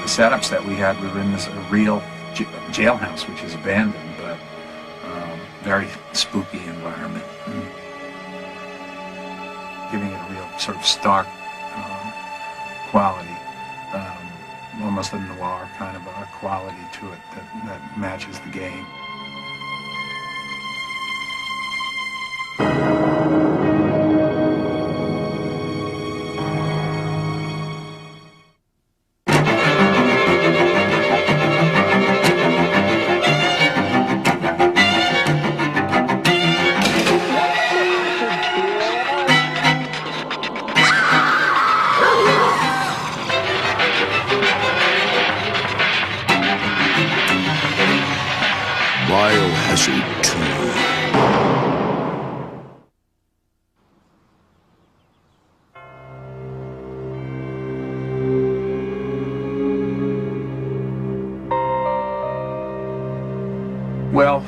the setups that we had, we were in this real jailhouse, which is abandoned, but very spooky environment. Giving it a real sort of stark quality, almost a noir kind of a quality to it that matches the game. Biohazard 2. Well,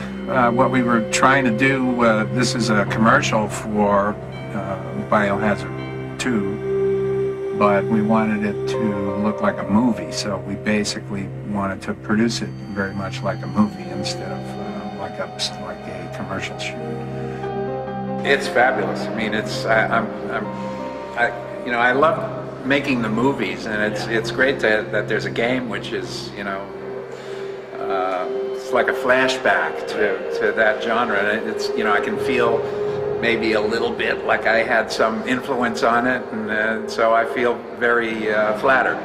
what we were trying to do, this is a commercial for Biohazard 2, but we wanted it to look like a movie, so we basically wanted to produce it very much like a movie instead of like a commercial shoot. It's fabulous. I mean, I love making the movies, and it's great that there's a game which is, it's like a flashback to that genre, and it's, I can feel maybe a little bit like I had some influence on it, and so I feel very flattered,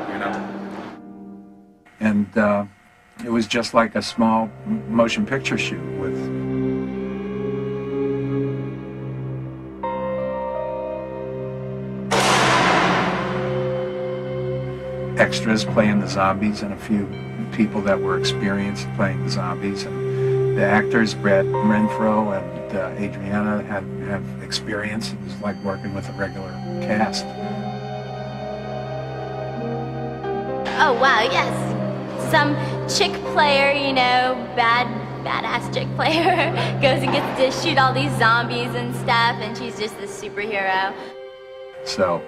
And it was just like a small motion picture shoot with extras playing the zombies and a few people that were experienced playing the zombies, and the actors, Brad Renfro and Adriana, have experience. It was like working with a regular cast. Oh wow, yes. Some chick player, badass chick player, goes and gets to shoot all these zombies and stuff, and she's just this superhero. So,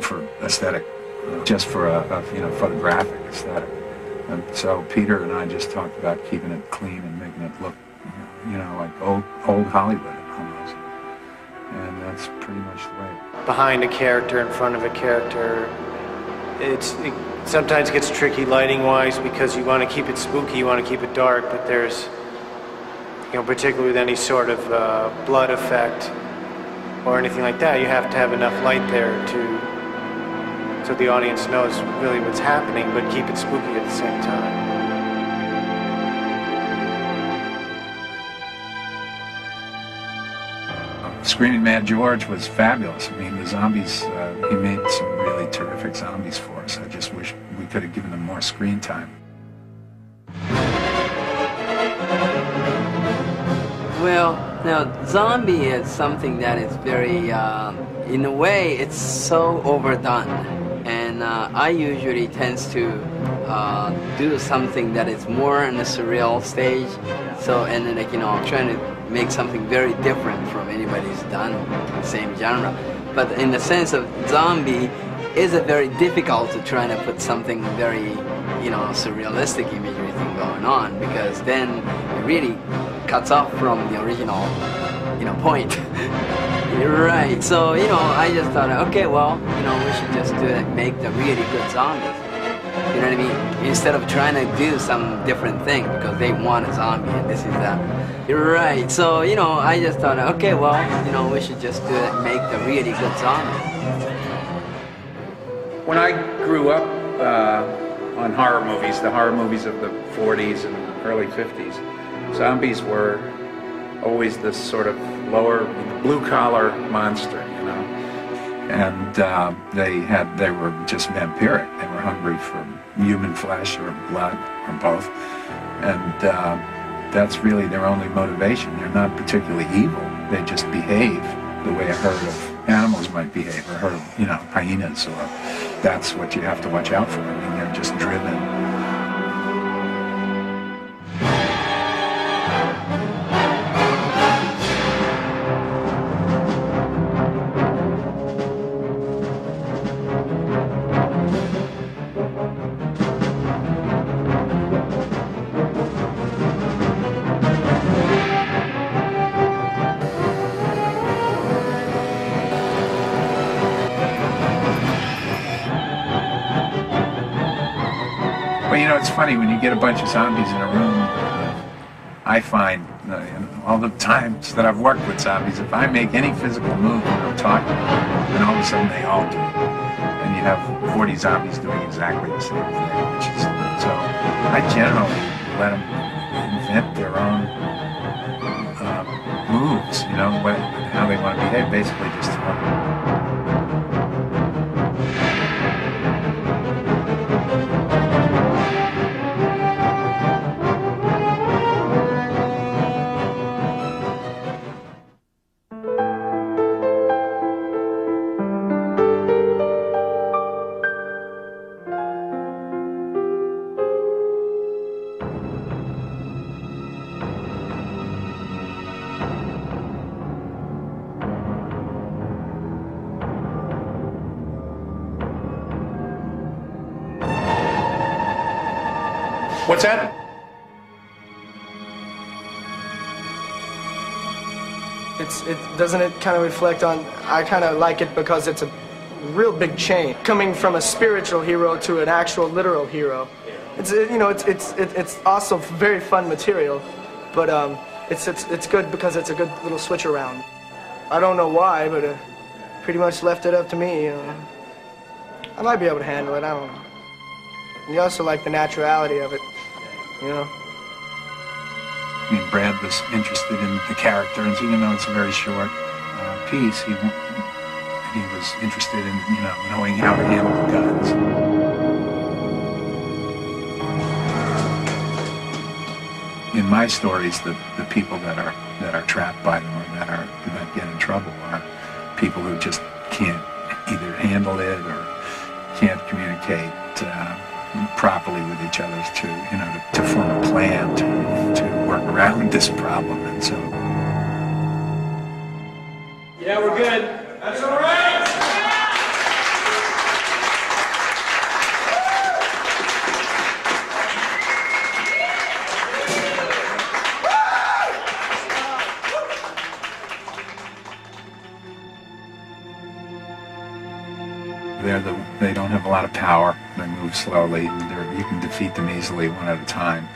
for aesthetic, just for a photographic aesthetic. And so Peter and I just talked about keeping it clean and making it look, like old Hollywood almost. And that's pretty much the way. Behind a character, in front of a character, it sometimes gets tricky lighting-wise because you want to keep it spooky, you want to keep it dark, but there's, particularly with any sort of blood effect or anything like that, you have to have enough light there so the audience knows really what's happening, but keep it spooky at the same time. Screaming Mad George was fabulous. I mean, the zombies, he made some really terrific zombies for us. I just wish we could have given them more screen time. Well, now, zombie is something that is very, in a way, it's so overdone. And I usually tends to do something that is more in a surreal stage. So, and then, trying to make something very different from anybody's done the same genre. But in the sense of zombie, is it very difficult to try to put something very, surrealistic imagery thing going on, because then it really cuts off from the original, point. Right. So, I just thought, okay, well, we should just make the really good zombies. You know what I mean? Instead of trying to do some different thing because they want a zombie and this is that. You're right. So, I just thought, okay, well, we should just make the really good zombies. When I grew up on horror movies, the horror movies of the 40s and early 50s, zombies were always this sort of lower, blue-collar monster, And they were just vampiric. They were hungry for human flesh or blood or both. And that's really their only motivation. They're not particularly evil. They just behave the way a herd of animals might behave, or a herd of, hyenas, or that's what you have to watch out for. I mean, they're just driven. you know, it's funny when you get a bunch of zombies in a room. I find all the times that I've worked with zombies, if I make any physical move when I'm talking, then all of a sudden they all do it. And you have 40 zombies doing exactly the same thing, which is, so I generally let them invent their own moves, you know, how they want to behave, basically just What's that? Doesn't it kind of reflect on, I kind of like it because it's a real big change coming from a spiritual hero to an actual literal hero. It's also very fun material, but it's good because it's a good little switch around. I don't know why, but pretty much left it up to me. I might be able to handle it, I don't know. You also like the naturality of it, you know? I mean, Brad was interested in the character, and even though it's a very short piece, he was interested in, you know, knowing how to handle the guns. In my stories, the people that are trapped by them or that get in trouble are people who just can't either handle it or can't communicate properly with each other to form a plan to work around this problem, and so. Yeah, we're good. That's all right. They don't have a lot of power. They move slowly. You can defeat them easily one at a time.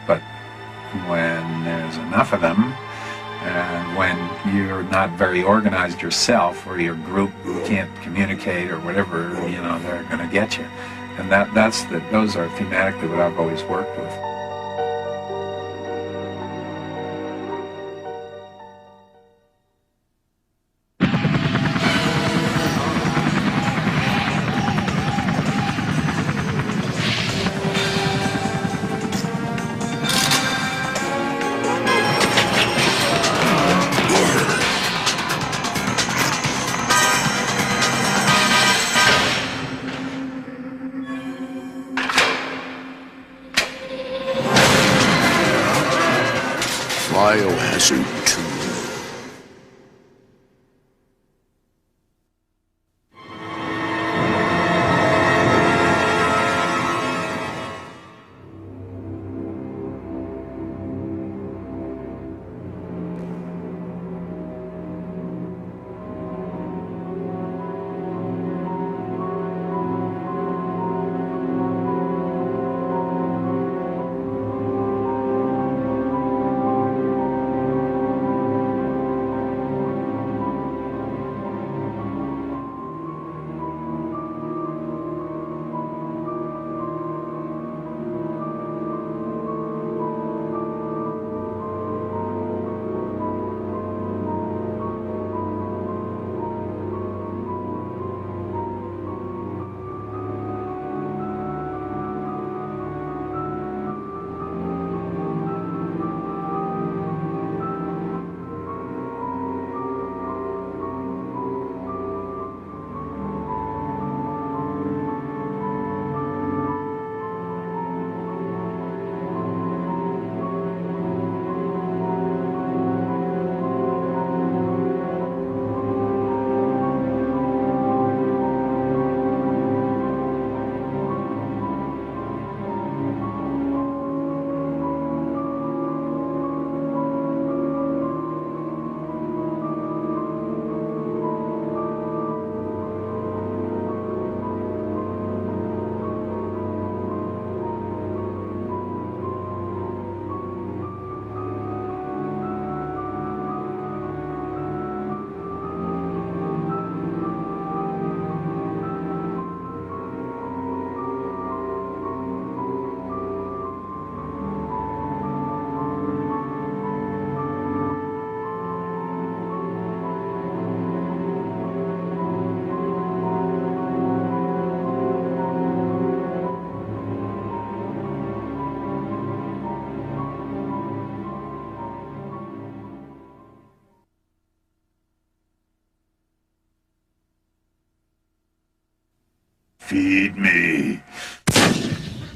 But when there's enough of them, and when you're not very organized yourself, or your group can't communicate or whatever, you know, they're going to get you. And those are thematically what I've always worked with. Feed me.